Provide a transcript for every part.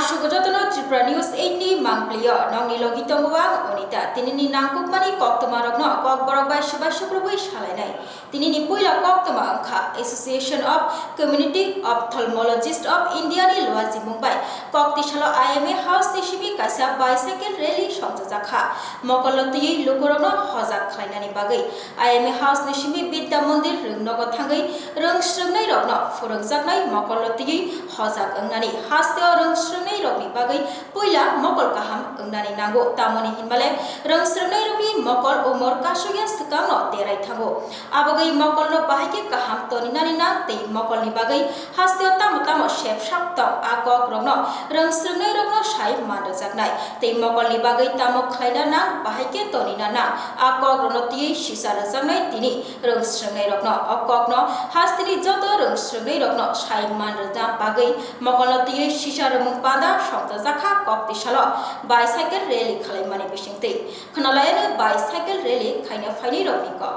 Sugojotono Tripura News 8 Mangplio Nongni Logitongwang Onita Tinini Nangkukmani Koktomarokno Kokborok by Shubashukrubi Shalanai Tinini Puila Koktoma Association of Community Ophthalmologists of India ni Luazi Mumbai Koktishalo IMA House Tishimi Kasa Bicycle Rally Shongzakha Mokoloti Lukorono Hozak Klainani Bagai IMA House Nishimi Bidda Mundir Rungnogotangai Rungshrungnai Rokno Furungzaknai Mokoloti Hozak Nani Hasteo Rungshrungnai Rokni Bagai Puila Mokol Kaham Nani Nango Tamoni Himbale Rungshrungnai Roki Mokol Umor Kasuya Sukano Terai Tango Abagai Mokol no Bahike Kaham Toni Nani Na Te Mokol ni Bagai Hasteo Tamotamo Chef Shaptong Akok Rokno Rungshrungnai Rokno Shai Mandajaknai Te Mokol ni Bagai Tamo Khaina Na Bahike Toni Nana Akok Rono Ti Shisa Rajaknai Tini Rungshrungnai Rokno Akokno Hastini Joto Rungshrungnai Rokno Shai Mandajak Bagai Mokol Ti Shisha Rumung Pada Shongzakha Koktishalo Bicycle Rally Khaimani Bishingte Khanalayana Bicycle Rally Khaina Faini Romiko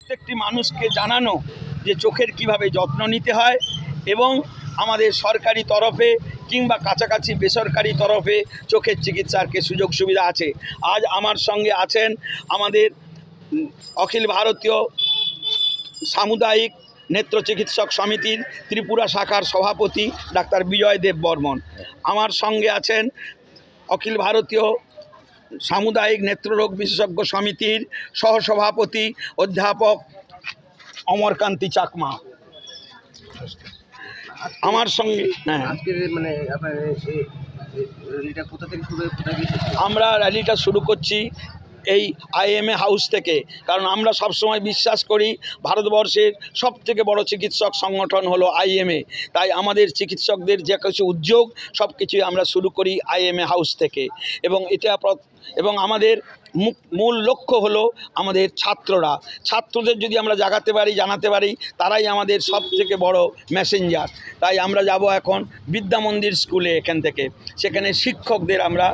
প্রত্যেকটি মানুষকে জানানো যে চোখের কিভাবে যত্ন নিতে হয় এবং আমাদের সরকারি তরফে কিংবা কাছাকাছি বেসরকারি তরফে চোখের চিকিৎসার কি সুযোগ সুবিধা আছে। আজ আমার সঙ্গে আছেন আমাদের অখিল ভারতীয় সামুদায়িক নেত্র চিকিৎসক সমিতির ত্রিপুরা শাখার সভাপতি ডাক্তার বিজয় দেব বর্মন। আমার সঙ্গে আছেন অখিল ভারতীয় সামুদায়িক নেত্ররোগ বিশেষজ্ঞ সমিতির সহসভাপতি অধ্যাপক অমরকান্তি চাকমা। আমার সঙ্গে আমরা র্যালিটা শুরু করছি এই IMA হাউস থেকে, কারণ আমরা সবসময় বিশ্বাস করি ভারতবর্ষের সবথেকে বড় চিকিৎসক সংগঠন হলো IMA। তাই আমাদের চিকিৎসকদের যে কিছু উদ্যোগ সব কিছুই আমরা শুরু করি IMA হাউস থেকে এবং আমাদের মূল লক্ষ্য হলো আমাদের ছাত্রদের যদি আমরা জাগাতে পারি জানাতে পারি তারাই আমাদের সবথেকে বড় মেসেঞ্জার। তাই আমরা যাব এখন বিদ্যা মন্দির স্কুলে, এখান থেকে সেখানে শিক্ষকদের আমরা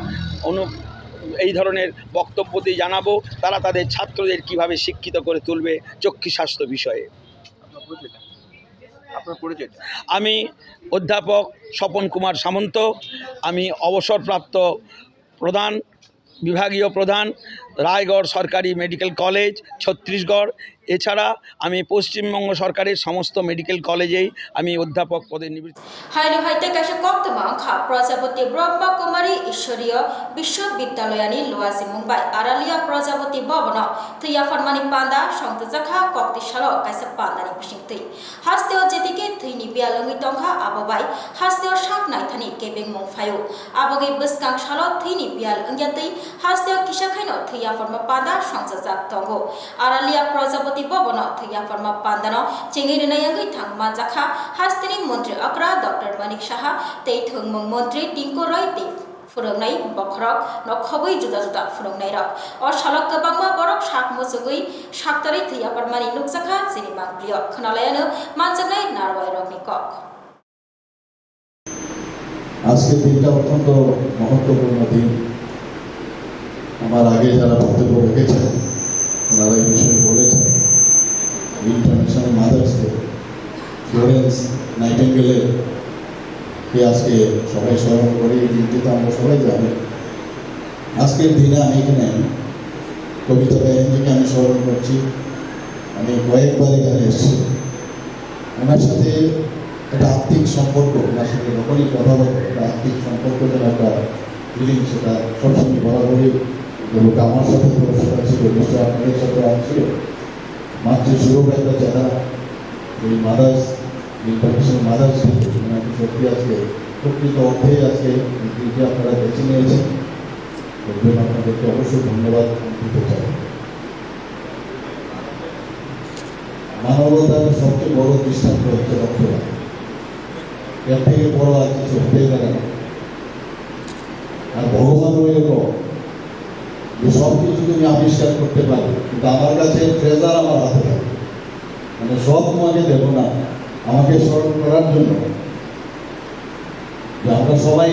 এই ধরনের বক্তব্য দিয়ে জানাবো তারা তাদের ছাত্রদের কিভাবে শিক্ষিত করে তুলবে চক্ষু স্বাস্থ্য বিষয়ে। আমি অধ্যাপক স্বপন কুমার সামন্ত, আমি অবসরপ্রাপ্ত বিভাগীয় প্রধান রায়গড় সরকারি মেডিকেল কলেজ ছত্তিশগড়। এছাড়া আমি পশ্চিমবঙ্গ সরকারের সমস্ত মেডিকেল কলেজেই আমি অধ্যাপক পদে নিযুক্ত। হাইতে কাছে কক্তমা খা প্রজাপতি ব্রহ্মা কুমারী ঈশ্বরীয় বিশ্ববিদ্যালয়নি লুয়াজি মুম্বাই আরালিয়া প্রজাপতি ভবন থৈয়া ফরমানি পান্দা সংতজাখা কক্তিশাল কাইসা পান্দানি বিশিংতৈ হাস্তেও যেদিকে থৈনি বিয়ালঙ্গি টংখা আববাই হাস্তেও সাকনাই থানি কেবেং মুংফায়ু আবগৈ বসকাং শাল থৈনি বিয়াল অঙ্গিয়াতৈ হাস্তেও কিসাখাইনো থৈয়া ফরমা পান্দা সংতজাক টঙ্গো আরালিয়া প্রজাপতি ভবন থৈয়া ফরমা পান্দানো চেঙ্গিরনায়াঙ্গৈ থাংমা জাখা হাস্তেনি মন্ত্রী আকরা ডক্টর মানিক সাহা তেই থংমং মন্ত্রী টিংকু রয় তে ফুরংনাই বখরক নখबै जुदा जुदा ফুরংনাই রক অ শালক গবাংমা বরক শাক মুসুগৈ শাকতারি থৈয়া ফরমানি নুকজাখা সিনি মাংপ্লিয় খনালায়ানো মানজানাই নারবাই রকনি কক। আজকে দিনটা অত্যন্ত মহত্বপূর্ণ দিন। আমার আগে যারা বক্তব্য রেখেছেন ওনারা এই বিষয়ে বলেছেন। ইন্টারন্যাশনাল মাদার্স ডে, ফ্লোরেন্স নাইটিঙ্গেলের কে আজকে সবাই স্মরণ করে। এই দিনটি তো আমরা সবাই জানি। আজকের দিনে আমি এখানে কবিতা ব্যানার্জিকে আমি স্মরণ করছি। আমি কয়েকবার এখানে এসেছি। ওনার সাথে একটা আত্মিক সম্পর্ক, ওনার সাথে যখনই কথা বলবো একটা আত্মিক সম্পর্ক যেন একটা ফিলিং, সেটা সবসময় বরাবরই এবং আমার সাথে প্রশ্নটা ছিল, নিশ্চয় আপনাদের সাথে ছিল। মাতৃ সুরভ একটা জায়গা, এই মাদার্স ইন্টারন্যাশনাল মাদার্স ডে সত্যি আজকে প্রকৃত অর্থে আজকে দিনটি আপনারা বেছে নিয়েছেন। এর জন্য আপনাদেরকে অবশ্যই ধন্যবাদ দিতে চাই। মানবতার সবচেয়ে বড় দৃষ্টান্ত হচ্ছে রক্তদান। এর থেকে বড় আর কিছু হতে পারে না। আর ভগবানও এরকম যে সব কিছু তুমি আবিষ্কার করতে পারবে, কিন্তু আমার কাছে ট্রেজার আমার হাতে থাকে, মানে সব তোমাকে দেবো না, আমাকে স্মরণ করার জন্য যে আমরা সবাই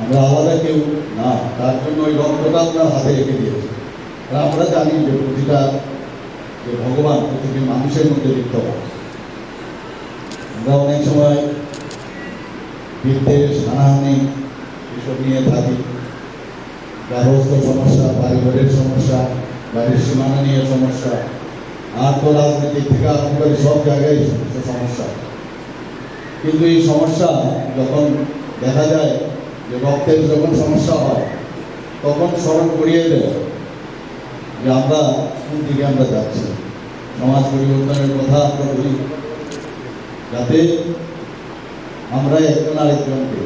আমরা আলাদা কেউ না, তার জন্য ওই রক্তটা আপনার হাতে রেখে দিয়েছে। আর আমরা জানি যে প্রতিটা যে ভগবান পৃথিবীর মানুষের মধ্যে বিদ্যমান। আমরা অনেক সময় বিদ্বেষ হানাহানি এসব নিয়ে থাকি, গার্হস্থ্য সমস্যা, পারিবারিক সমস্যা, বাড়ির সীমানা নিয়ে সমস্যা, আন্তঃরাজনীতি থেকে আরম্ভ করে সব জায়গায় সমস্যা। কিন্তু এই সমস্যা যখন দেখা যায় যে রক্তের যখন সমস্যা হয়, তখন স্মরণ করিয়ে দেয় যে আমরা কোন দিকে আমরা যাচ্ছি। সমাজ পরিবর্তনের কথা আমরা বলি, যাতে আমরা একজন আরেকজনকে,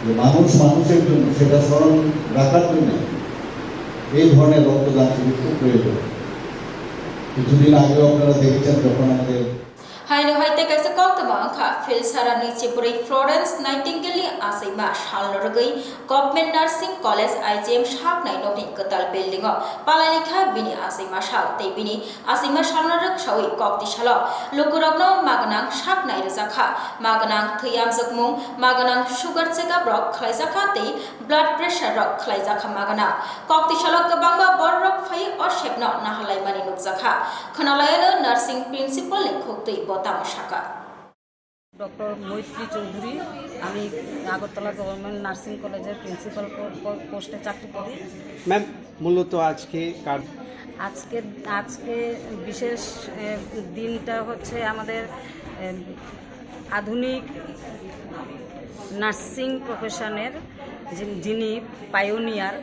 যে মানুষ মানুষের জন্য সেটা স্মরণ রাখার জন্য এই ধরনের রক্তদান শিবির খুব প্রয়োজন। কিছুদিন আগেও আপনারা দেখেছেন যখন আমাদের Haino haite kaisa koktama angkha phil sarani chipuri Florence Nightingale asaima shalnorgai Government Nursing College IGM shapnai nokni katal building o palanikha bini asaima shal tei bini asaima shalnorok shawi kokti shalo lokurokno maganang shapnai rejakha maganang thiyam jokmung maganang sugar checkup rok khlaijakha tei blood pressure rok khlaijakha magana kokti shalo kabangba borrok phai o shepno nahalai mani nukjakha khnalayano nursing principal lekhok tei তামশাকা। Doctor Maitri Chowdhury, আমি Agartala government nursing কলেজের principal পোস্টে চাকরি করি। Ma'am, মূলত আজকে আজকে বিশেষ দিনটা হচ্ছে আমাদের আধুনিক নার্সিং প্রফেশনের যিনি পায়োনিয়ার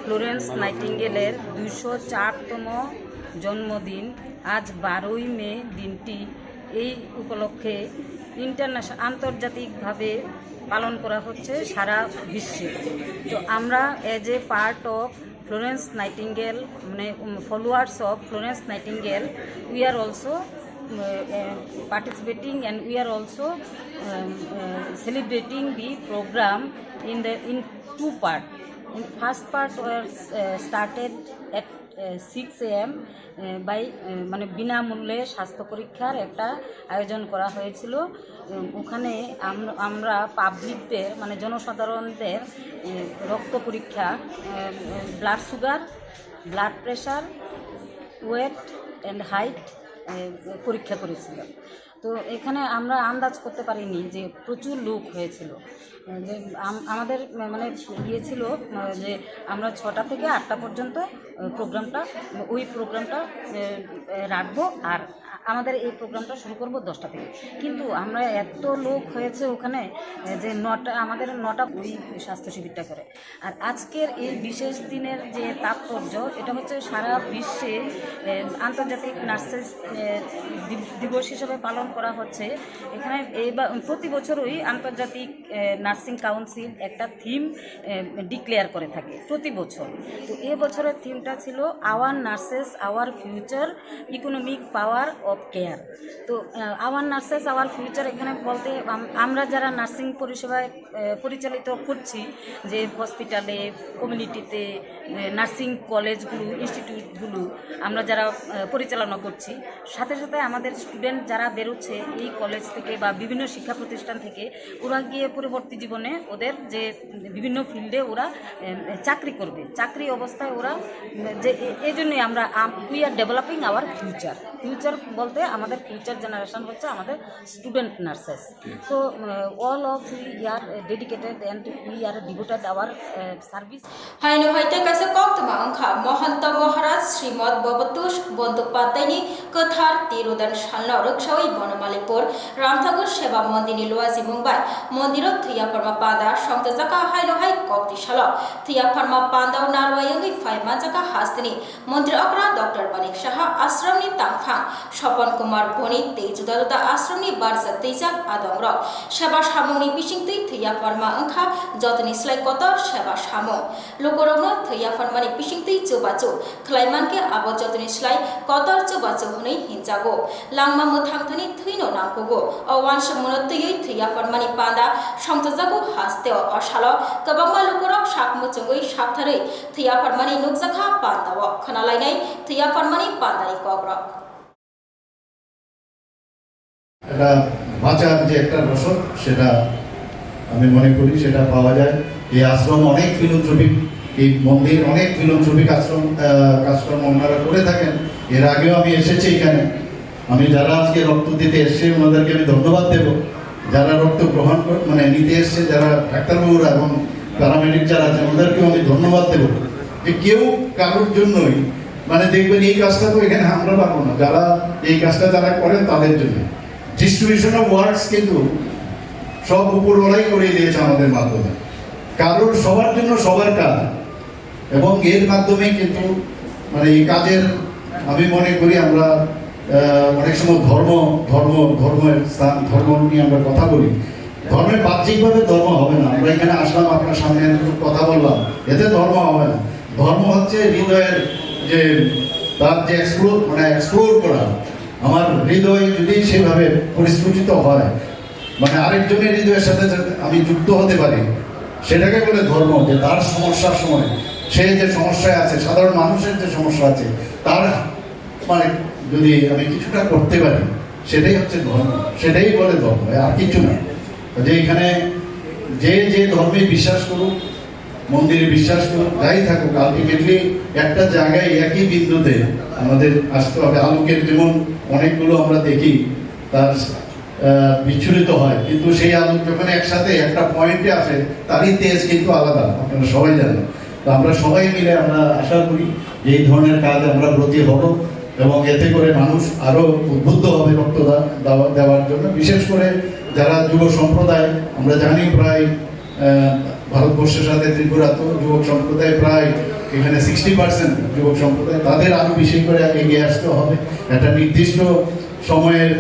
ফ্লোরেন্স নাইটিঙ্গেলের 204তম জন্মদিন। আজ 12ই মে দিনটি এই উপলক্ষে আন্তর্জাতিকভাবে পালন করা হচ্ছে সারা বিশ্বে। তো আমরা as a part of Florence Nightingale, মানে followers of Florence Nightingale, we are also participating and we are also celebrating the program in two parts. In first part was started at 6 AM by মানে বিনামূল্যে স্বাস্থ্য পরীক্ষার একটা আয়োজন করা হয়েছিল। ওখানে আমরা পাবলিকদের মানে জনসাধারণদের রক্ত পরীক্ষা, blood sugar, blood pressure, weight and height পরীক্ষা করেছিল। তো এখানে আমরা আন্দাজ করতে পারিনি যে প্রচুর লোক হয়েছিল। যে আমাদের মানে ইয়ে ছিল যে আমরা 6টা থেকে 8টা পর্যন্ত ওই প্রোগ্রামটা রাখবো, আর আমাদের এই প্রোগ্রামটা শুরু করব 10টা থেকে। কিন্তু আমরা এত লোক হয়েছে ওখানে যে আমাদের 9টা ওই স্বাস্থ্য শিবিরটা করে। আর আজকের এই বিশেষ দিনের যে তাৎপর্য, এটা হচ্ছে সারা বিশ্বে আন্তর্জাতিক নার্সেস দিবস হিসেবে পালন করা হচ্ছে। এখানে প্রতি বছরই আন্তর্জাতিক নার্সিং কাউন্সিল একটা থিম ডিক্লেয়ার করে থাকে প্রতি বছর। তো এবছরের থিমটা ছিল our nurses our future, economic power of care. তো আওয়ার নার্সেস আওয়ার ফিউচার এখানে বলতে আমরা যারা নার্সিং পরিষেবায় পরিচালিত করছি, যে হসপিটালে, কমিউনিটিতে, নার্সিং কলেজগুলো, ইনস্টিটিউটগুলো আমরা যারা পরিচালনা করছি, সাথে সাথে আমাদের স্টুডেন্ট যারা বেরোচ্ছে এই কলেজ থেকে বা বিভিন্ন শিক্ষা প্রতিষ্ঠান থেকে, ওরা গিয়ে পরবর্তী জীবনে ওদের যে বিভিন্ন ফিল্ডে ওরা চাকরি করবে, চাকরি অবস্থায় ওরা যে এই জন্যই আমরা we are developing our future বলতে আমাদের ফিউচার জেনারেশন হচ্ছে আমাদের student nurses. So all of we are dedicated and we are devoted our service. হাইনো হাইতে কাছে কক্তমা অংখা মহন্ত মহারাজ শ্রীমদ ববতুষ বন্দ্যোপাধ্যায়নি কথার তিরোদান সালন রক্ষাওই বনমালীপুর রামঠাকুর সেবা মন্দিরনি লোয়াজি মুম্বাই মন্দিরত থিয়া ফর্মা পাদা সংতে জাকা হাইনো হাই কক্তি সাল থিয়া ফর্মা পান্দাও নারওয়ায়ঙ্গি ফাইমা জাকা হাস্তিনি মন্ত্রী অকরা ডক্টর মানিক সাহা আশ্রমনি তাংফাং স্বপন কুমার বনি তেই জুদা জুদা আশ্রমনি বারজা তেইজাক আদং রক সেবা সামংনি বিশিংতৈ থিয়া ফর্মা অংখা যতনি স্লাই কত সেবা সামং লোকরংনো থিয়া ফর্মানি বিশিংতৈ চোবাচো খ্লাইমানকে আবো যতনি স্লাই কতর চোবাচো হनै হিনজাগো লাংমা মুথাংथनि थैनो नांगौ अवानस मुनतयै थैया फरमानि पादा संतजागो हास्तेव असाल गोबांबा लोकरक साकमुचंगै साबथारै थैया फरमानि नुकजाखा पान्दाव खोनालायनाय थैया फरमानि पान्दानि कग्रक এটা বাঁচার যে একটা রসদ, সেটা আমি মনে করি সেটা পাওয়া যায়। এই আশ্রম অনেক ফিলোথ্রপিক, এই মন্দির অনেক ফিলোথ্রপিক কাজকর্ম ওনারা করে থাকেন। এর আগেও আমি এসেছি এখানে। আমি যারা আজকে রক্ত দিতে এসছে ওনাদেরকে আমি ধন্যবাদ দেব। যারা রক্ত গ্রহণ মানে নিতে এসছে, যারা ডাক্তারবাবুরা এবং প্যারামেডিক যারা আছেন ওদেরকেও আমি ধন্যবাদ দেবো যে কেউ কারোর জন্যই মানে দেখবেন এই কাজটা তো এখানে আমরা পাবো না, যারা এই কাজটা যারা করেন তাদের জন্য ডিস্ট্রিবিউশন অফ ওয়ার্ডস কিন্তু সব উপরওয়ালাই করে দিয়েছে আমাদের মাধ্যমে, কারোর সবার জন্য সবার কাজ। এবং এর মাধ্যমে কিন্তু মানে এই কাজের আমি মনে করি আমরা অনেক সময় ধর্মের স্থান, ধর্ম নিয়ে আমরা কথা বলি, ধর্মের বাহ্যিকভাবে ধর্ম হবে না। আমরা এখানে আসলাম, আপনার সামনে কথা বললাম, এতে ধর্ম হবে না। ধর্ম হচ্ছে হৃদয়ের যে তার যে এক্সপ্লোর করা, আমার হৃদয় যদি সেভাবে পরিস্ফুটিত হয়, মানে আরেকজনের হৃদয়ের সাথে আমি যুক্ত হতে পারি, সেটাকে বলে ধর্ম। যে তার সমস্যার সময় সে যে সমস্যায় আছে, সাধারণ মানুষের যে সমস্যা আছে, তার মানে যদি আমি কিছুটা করতে পারি, সেটাই হচ্ছে ধর্ম, সেটাই বলে ধর্ম, আর কিছু না। যে এখানে যে যে ধর্মে বিশ্বাস করুক, মন্দিরে বিশ্বাস করুক, যাই থাকুক, আলটিমেটলি একটা জায়গায় একই বিন্দুতে আমাদের আসতে হবে। আলোকের যেমন অনেকগুলো আমরা দেখি তার বিচ্ছুরিত হয়, কিন্তু সেই আলো যখন একসাথে একটা পয়েন্টে আসে তারই তেজ কিন্তু আলাদা, আপনারা সবাই জানেন। তো আমরা সবাই মিলে আমরা আশা করি যে এই ধরনের কাজ আমরা ব্রতী হব এবং এতে করে মানুষ আরও উদ্বুদ্ধ হবে রক্তদান দেওয়ার জন্য। বিশেষ করে যারা যুব সম্প্রদায়, আমরা জানি প্রায় ভারতবর্ষের সাথে ত্রিপুরা তো যুবক সম্প্রদায় প্রায় এখানে 60% যুবক সম্প্রদায়, তাদের আরও বেশি করে এগিয়ে আসতে হবে। একটা নির্দিষ্ট সময়ের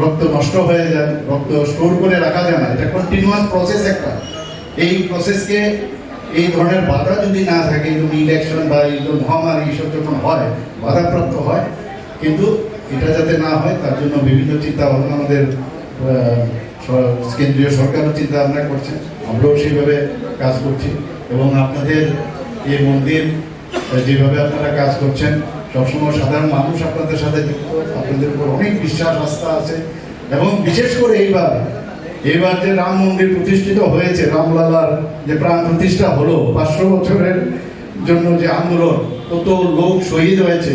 রক্ত নষ্ট হয়ে যায়, রক্ত স্টোর করে রাখা যায় না, এটা কন্টিনিউয়াস প্রসেস একটা। এই প্রসেসকে এই ধরনের বাধা যদি না থাকে, ইলেকশন বা এই মহামারী এইসব যখন হয়, বাধাপ্রাপ্ত হয়, কিন্তু এটা যাতে না হয় তার জন্য বিভিন্ন চিন্তা ভাবনা আমাদের কেন্দ্রীয় সরকারও চিন্তা ভাবনা করছে, আমরাও সেইভাবে কাজ করছি। এবং আপনাদের এই মন্দির যেভাবে আপনারা কাজ করছেন, সবসময় সাধারণ মানুষ আপনাদের সাথে যুক্ত, আপনাদের উপর অনেক বিশ্বাস আস্থা আছে। এবং বিশেষ করে এইবার যে রাম মন্দির প্রতিষ্ঠিত হয়েছে, রামলালার যে প্রাণ প্রতিষ্ঠা হলো, 500 বছরের জন্য যে আন্দোলন, কত লোক শহীদ হয়েছে,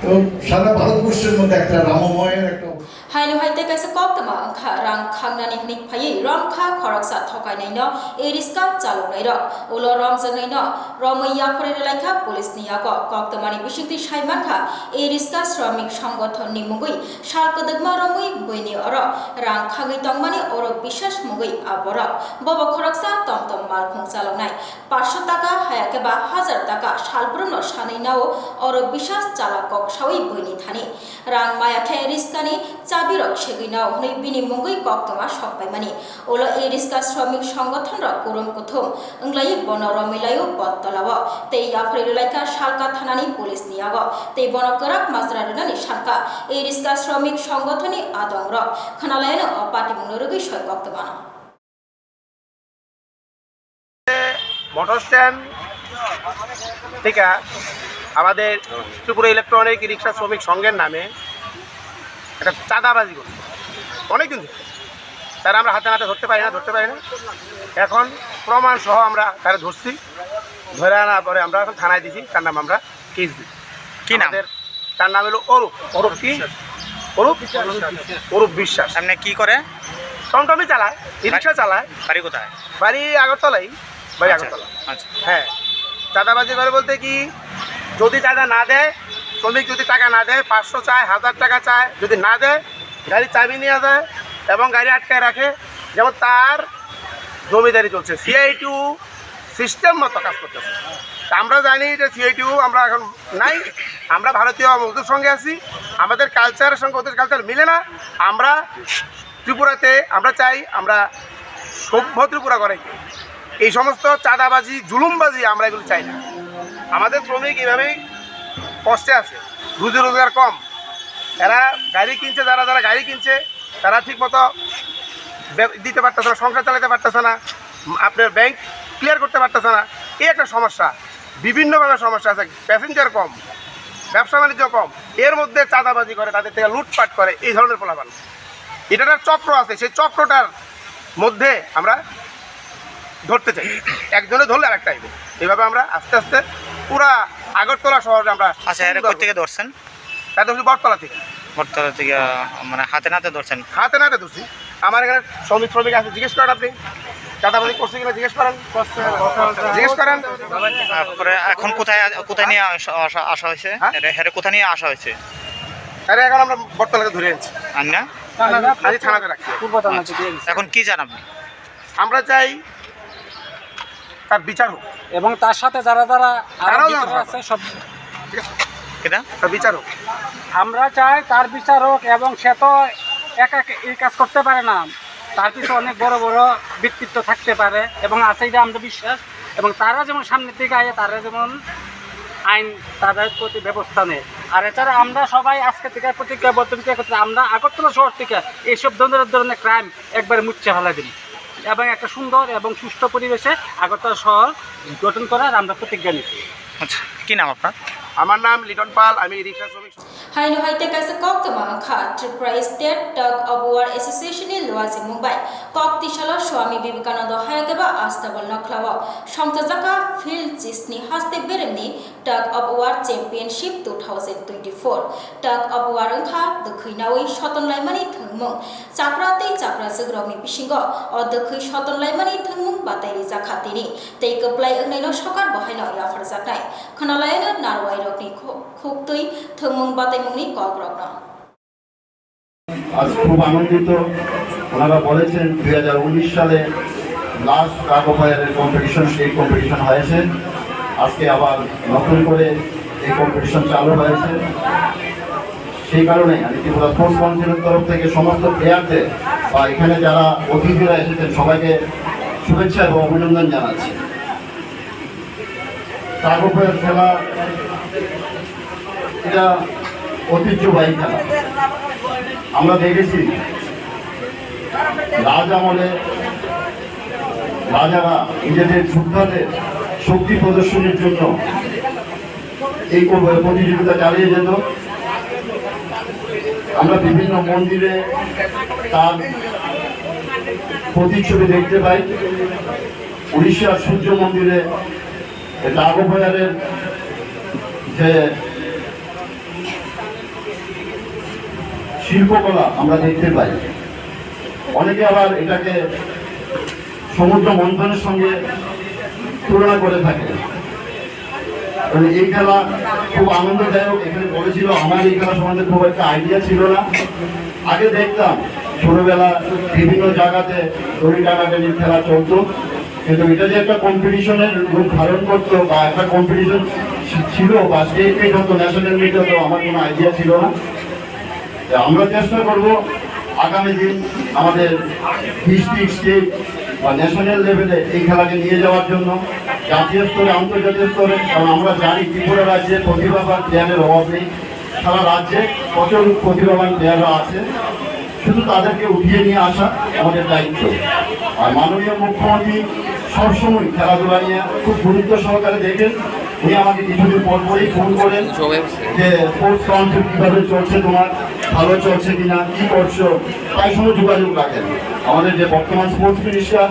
তো সারা ভারতবর্ষের মধ্যে একটা রামময়ের একটা Hainu haite kaisa koktama angkha rang khangnani hnik phai ramkha khoraksa thokainai no eriska chalonai ro ulo romjangai no romaiya phore laikha police niya ko koktamani bisingti saimankha eriska shramik সংগঠন ni mugui shalkodagma romui boini oro rang khangai tongmani oro bishas mugui abora bobo khoraksa tomtom malkhung chalonai 500 টাকা hayake ba 1000 টাকা shalbrono sanai nao oro bishas chalakok sawi boini thani rang maya khe eriskani চাবিরক সেগিনাও হই বিনিময় কক্তমা সবাইমানি ওলো এই রিস্কা শ্রমিক সংগঠনরা করুন প্রথম ইংলাই বনরমিলায়ও বত্তলাব তেই আফ্রিলাইকা শালকা থানানি পুলিশ নিয়াগ তেই বনকরাক মাজরারুনানি শালকা এই রিস্কা শ্রমিক সংগঠনই আদংর খানালায়ন অপাটি মুনরগি সয় কক্তমানা মোটর স্ট্যান্ড থেকে আমাদের ত্রিপুরা ইলেকট্রনিক রিক্সা শ্রমিক সংঘের নামে একটা চাঁদাবাজি করছে অনেকদিন থেকে, তারা আমরা হাতে নাতে ধরতে পারি না। এখন প্রমাণ সহ আমরা তারা ধরছি, ধরে আনার পরে আমরা এখন থানায় দিছি, তার নাম আমরা কেস দিই। কি নাম? তার নাম হলো অরূপ বিশ্বাস। আপনি কি করে? টমটমি চালায়, রিক্সা চালায়। বাড়ি কোথায়? বাড়ি আগরতলাই। আগরতলা। আচ্ছা। হ্যাঁ, চাঁদাবাজি করে বলতে কি, যদি চাঁদা না দেয়, শ্রমিক যদি টাকা না দেয়, 500 চায়, 1000 টাকা চায়, যদি না দেয় গাড়ির চাবি নিয়ে যায় এবং গাড়ি আটকায় রাখে। যেমন তার জমিদারি চলছে, CITU সিস্টেম মতো কাজ করতেছে। তা আমরা জানি যে CITU আমরা এখন নাই, আমরা ভারতীয় মজদুর সঙ্গে আছি, আমাদের কালচারের সঙ্গে ওদের কালচার মিলে না। আমরা ত্রিপুরাতে আমরা চাই আমরা সভ্য ত্রিপুরা করাই, এই সমস্ত চাঁদাবাজি জুলুমবাজি আমরা এগুলো চাই না। আমাদের শ্রমিক এইভাবেই কষ্টে আছে, রুজি রোজগার কম, এরা গাড়ি কিনছে, যারা গাড়ি কিনছে তারা ঠিকমতো দিতে পারতেছে না, সংসার চালাতে পারতেছে না, আপনার ব্যাংক ক্লিয়ার করতে পারতেছে না। এই একটা সমস্যা, বিভিন্নভাবে সমস্যা আছে। প্যাসেঞ্জার কম, ব্যবসা বাণিজ্য কম, এর মধ্যে চাঁদাবাজি করে, তাদের থেকে লুটপাট করে, এই ধরনের পোলাপান। এটার চক্র আছে, সেই চক্রটার মধ্যে আমরা ধরতে চাই, একজনে ধরলে আরেকটা আইব। এইভাবে আমরা আস্তে আস্তে পুরা আগরতলা শহরে আমরা। আচ্ছা, এর কোথা থেকে ধরছেন? তা ধরছি বটতলা থেকে। হরতাল থেকে মানে হাতে নাতে ধরছেন? হাতে নাতে ধরছি। আমার এখানে শ্রমিক আছে, জিজ্ঞেস করেন আপনি চাঁদাবাজি করছে কিনা, জিজ্ঞেস করেন। তারপরে এখন কোথায় নিয়ে আসা হয়েছে? হেরে কোথায় নিয়ে আসা হয়েছে? আরে এখন আমরা বর্তমানে ধরে আনছি, আর না আজকে থানাতে রাখছি। এখন কি জানাব? আমরা চাই তার বিচার হোক এবং তার সাথে যারা যারা আরো তারাও ভিতরে জানা। আছে সব কেনা তার বিচার হোক। আমরা চাই তার বিচার হোক। এবং সে তো একা এই কাজ করতে পারে না, তার পিছনে অনেক বড় বড় ব্যক্তিত্ব থাকতে পারে এবং আছে এটা আমরা বিশ্বাস। এবং তারা যেমন সামনের দিকে আয়, তারা যেমন আইন তাদের প্রতি ব্যবস্থা নেয়। আর এছাড়া আমরা সবাই আজকে থেকে প্রতিজ্ঞাবদ্ধ করতে, আমরা আগরতলা শহর থেকে এইসব ধরনের ক্রাইম একবারে মুছে ফেলা দিই এবং একটা সুন্দর এবং সুষ্ঠু পরিবেশে আগরতলা শহর গঠন করার আমরা প্রতিজ্ঞা নিচ্ছি। আচ্ছা, কি নাম আপনার? আমার নাম লিটন পাল, আমি রিক্সা শ্রমিক। Hainu haite kaisa kok tama kha Tripura State Tug of War Association ni luazi Mumbai kok tishala Swami Vivekananda hayageba astabal naklawa shomtajaka field jisni haste beremni Tug of War Championship 2024 Tug of War angkha dokhuinawi shotonlaimani thungmung chakrate chakra jogrokni bisingo o dokhui shotonlaimani thungmung batairi jakhatini tei koplai angnaino sokar bahaino yafarjaknai khonalaino narwai rokni খুবই থমং বাতাইমুনি কগ্রগ্ন। আজ খুব আনন্দিত, ওনারা বলেছেন 2019 সালে last truck of ওয়ারের competition, এই competition হয়েছে। আজকে আবার নতুন করে এই কম্পিটিশন চালু হয়েছে। সেই কারণে আমি ত্রিপুরা স্পোর্টস কাউন্সিলের তরফ থেকে সমস্ত প্লেয়ারদের বা এখানে যারা অতিথিরা এসেছেন সবাইকে শুভেচ্ছা এবং অভিনন্দন জানাচ্ছি। ট্রাক অফ ওয়ার খেলা এটা ঐতিহ্যবাহী খেলা। আমরা দেখেছি রাজ আমলে রাজারা নিজেদের যোদ্ধাদের শক্তি প্রদর্শনের জন্য এই প্রতিযোগিতা চালিয়ে যেত। আমরা বিভিন্ন মন্দিরে তার প্রতিচ্ছবি দেখতে পাই। উড়িষ্যার সূর্য মন্দিরে টাগোফায়ারের যে শিল্পকলা আমরা দেখতে পাই। অনেকে আবার এটাকে সমুদ্র মন্থনের সঙ্গে তুলনা করে থাকে। এই খেলা খুব আনন্দদায়ক। এখানে বলেছিল, আমার এই খেলা সম্বন্ধে খুব একটা আইডিয়া ছিল না। আগে দেখতাম ছোটবেলা বিভিন্ন জায়গাতে দড়ি টানাটানির খেলা চলতো, কিন্তু এটা যে একটা কম্পিটিশনের রূপ ধারণ করতো বা একটা কম্পিটিশন ছিল বা স্টেট মিট হতো, ন্যাশনাল মিট হতো, আমার কোনো আইডিয়া ছিল না। আমরা চেষ্টা করব আগামী দিন আমাদের ডিস্ট্রিক্ট, স্টেট বা ন্যাশনাল লেভেলে এই খেলাকে নিয়ে যাওয়ার জন্য, জাতীয় স্তরে, আন্তর্জাতিক স্তরে। কারণ আমরা জানি ত্রিপুরা রাজ্যে প্রতিভাবান প্লেয়ারের অভাব নেই। সারা রাজ্যে প্রচুর প্রতিভাবান প্লেয়াররা আছে, শুধু তাদেরকে উঠিয়ে নিয়ে আসা আমাদের দায়িত্ব। আর মাননীয় মুখ্যমন্ত্রী সবসময় খেলাধুলা নিয়ে খুব গুরুত্ব সহকারে দেখেন। উনি আমাকে কিছুদিন পরপরই ফোন করেন যে স্পোর্টস কাউন্সিল কীভাবে চলছে, তোমার ভালো চলছে কিনা, কী করছো, তাই সঙ্গে যোগাযোগ রাখেন। আমাদের যে বর্তমান স্পোর্টস মিনিস্টার,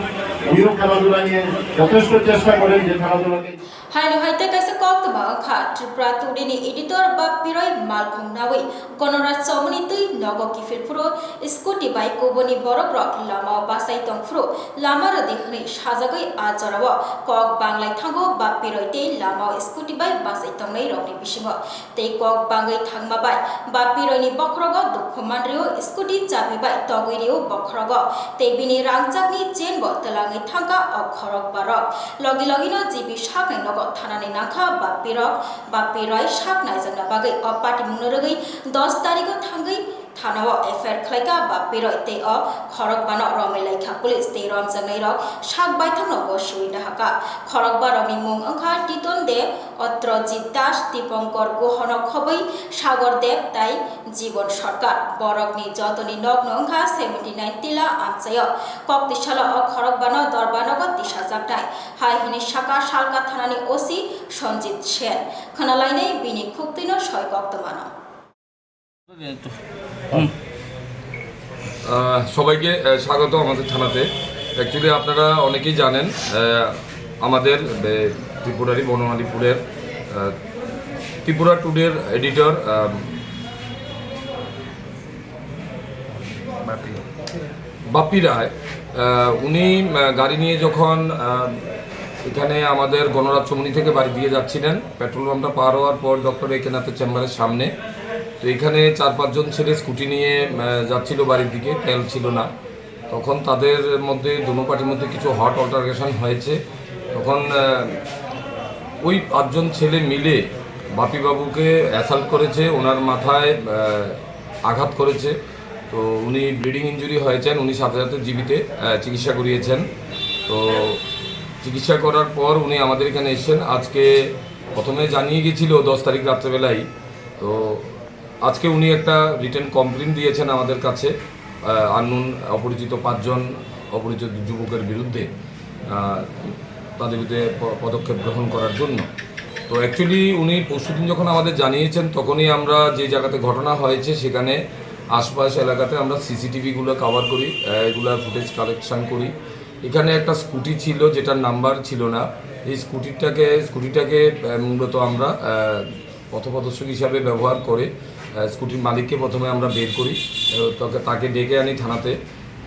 উনিও খেলাধুলা নিয়ে যথেষ্ট চেষ্টা করেন যে খেলাধুলাকে। Hainu haite kaisa kok tama kha Tripura Tudini editor ba piroi malkhung nawi Gonoraj Chomani tui nogo kifilpuro scooty bike koboni borok rok lama basai tongfru lama rodi hni sajagoi ajarawo kok banglai thango ba piroi te lama scooty bike basai tongnai rokni bisingo tei kok bangai thangma bai ba piroi ni bokhrogo dukhumanrio scooty chabi bai togoirio bokhrogo tei bini rangchakni chain bo telangai thangka okhorok barok logi logino jibi saknai nogo থানানি নাখা Bappi রয় সাক নাইজাংনা বাগৈ অ party মুনরগৈ 10 তারিখ থাঙ্গৈ থানাও FIR খাইকা Bappi রয় তে অ খরকবান রমেলাইখা police তে রমজাংনাই rock সাক বাইথাং নগ সুইনা হাকা খরকবা রনি মুং অংখা টিটন দে অত্রজিৎ দাস দীপঙ্কর গোহন খবৈ সাগর দেব তাই জীবন সরকার বরকনি যতনি নগ্ন অংখা 79 তিলা আমচায় কক্তিশালা অ খরকবান দরবানগ দিশা জাগনাই হাইহিনি সাকা শালকা থানানি OC Sanjit Sen খনালাইনাই বিনি খুক্তিন ছয় কক্তমানো। সবাইকে স্বাগত আমাদের থানাতে। অ্যাকচুয়ালি আপনারা অনেকেই জানেন আমাদের ত্রিপুরারি বনমালীপুরের ত্রিপুরা টুডের এডিটর বাপ্পি রায় উনি গাড়ি নিয়ে যখন এখানে আমাদের গণরাজ্যমণি থেকে বাড়ি দিয়ে যাচ্ছিলেন, পেট্রোল পাম্পটা পার হওয়ার পর ডক্টর একেনাথের চেম্বারের সামনে, তো এখানে 4-5 জন ছেলে স্কুটি নিয়ে যাচ্ছিল বাড়ির দিকে, তেল ছিল না। তখন তাদের মধ্যে দুনো পার্টির মধ্যে কিছু হট অল্টারকেশন হয়েছে। তখন ওই 5 জন ছেলে মিলে বাপিবাবুকে অ্যাসাল্ট করেছে, ওনার মাথায় আঘাত করেছে। তো উনি ব্লিডিং ইনজুরি হয়েছেন, উনি সাথে সাথে জীবিতে চিকিৎসা করিয়েছেন। তো চিকিৎসা করার পর উনি আমাদের এখানে এসেছেন। আজকে প্রথমে জানিয়ে গেছিল 10 তারিখ রাত্রেবেলায়। তো আজকে উনি একটা রিটেন কমপ্লেন দিয়েছেন আমাদের কাছে আননোন অপরিচিত 5 জন অপরিচিত যুবকের বিরুদ্ধে, তাদের বিরুদ্ধে পদক্ষেপ গ্রহণ করার জন্য। তো অ্যাকচুয়ালি উনি পরশুদিন যখন আমাদের জানিয়েছেন, তখনই আমরা যে জায়গাতে ঘটনা হয়েছে সেখানে আশপাশ এলাকাতে আমরা সিসিটিভিগুলো কভার করি, এগুলো ফুটেজ কালেকশন করি। এখানে একটা স্কুটি ছিল যেটার নাম্বার ছিল না। এই স্কুটিটাকে মূলত আমরা পথপ্রদর্শক হিসাবে ব্যবহার করে স্কুটির মালিককে প্রথমে আমরা বের করি, তাকে ডেকে আনি থানাতে।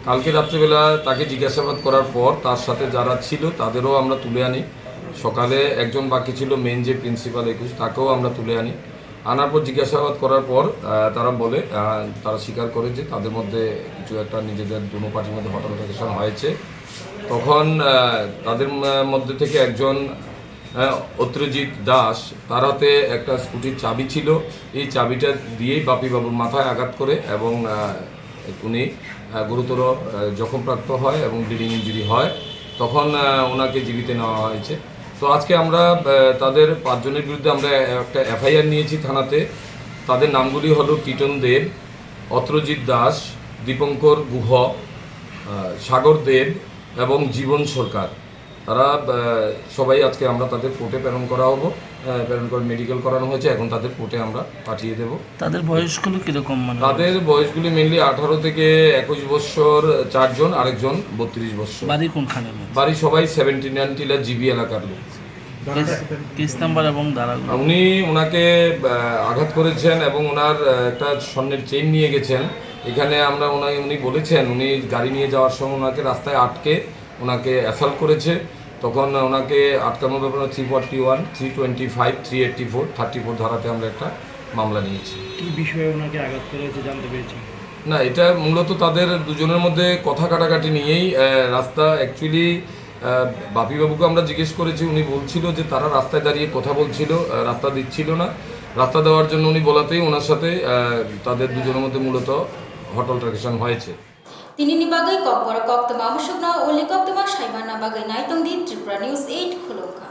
কালকে রাত্রেবেলা তাকে জিজ্ঞাসাবাদ করার পর তার সাথে যারা ছিল তাদেরও আমরা তুলে আনি। সকালে একজন বাকি ছিল, মেন যে প্রিন্সিপাল 21, তাকেও আমরা তুলে আনি। আনার পর জিজ্ঞাসাবাদ করার পর তারা বলে, তারা স্বীকার করে যে তাদের মধ্যে কিছু একটা নিজেদের দুনো পার্টির মধ্যে হট অল্টারকেশন হয়েছে। তখন তাদের মধ্যে থেকে একজন অত্রজিৎ দাস, তার হাতে একটা স্কুটির চাবি ছিল, এই চাবিটা দিয়েই বাপিবাবুর মাথায় আঘাত করে এবং উনি গুরুতর জখমপ্রাপ্ত হয় এবং ব্লিডিং ইনজুরি হয়। তখন ওনাকে জীবিতে নেওয়া হয়েছে। তো আজকে আমরা তাদের 5 জনের বিরুদ্ধে আমরা একটা এফআইআর নিয়েছি থানাতে। তাদের নামগুলি হলো টিটন দেব, অত্রজিৎ দাস, দীপঙ্কর গুহ, সাগর দেব এবং জীবন সরকার। তারা সবাই আজকে আমরা তাদের কোর্টে প্রেরণ করা হবো, প্রেরণ করে মেডিকেল করানো হয়েছে। এখন তাদের কোর্টে আমরা পাঠিয়ে দেব। তাদের বয়সগুলো কীরকম? তাদের বয়সগুলি মেনলি 18 থেকে 21 বছর 4 জন, আরেকজন 32 বছর। বাড়ি কোনখানে? বাড়ি সবাই 79 টিলা জিবি এলাকার লোক। কেস নাম্বার এবং ধারাগুলো? উনি ওনাকে আঘাত করেছেন এবং ওনার একটা স্বর্ণের চেইন নিয়ে গেছেন। এখানে আমরা উনি বলেছেন উনি গাড়ি নিয়ে যাওয়ার সময় ওনাকে রাস্তায় আটকে ওনাকে অ্যাসাল্ট করেছে। তখন ওনাকে আটকানোর ব্যাপারে 341, 325, 384, 34 ধারাতে আমরা একটা মামলা নিয়েছি। কী বিষয়ে ওনাকে আঘাত করেছে জানতে পেরেছি? না, এটা মূলত তাদের দুজনের মধ্যে কথা কাটাকাটি নিয়েই রাস্তা। অ্যাকচুয়ালি বাপিবাবুকে আমরা জিজ্ঞেস করেছি, উনি বলছিল যে তারা রাস্তায় দাঁড়িয়ে কথা বলছিল, রাস্তা দিচ্ছিল না। রাস্তা দেওয়ার জন্য উনি বলাতেই ওনার সাথে তাদের দুজনের মধ্যে মূলত হট অল্টারকেশন হয়েছে। Tinini bagai kok bor kok tama musuk na oli kok tama shaiban na bagai naitong di Tripura News 8 khulungka.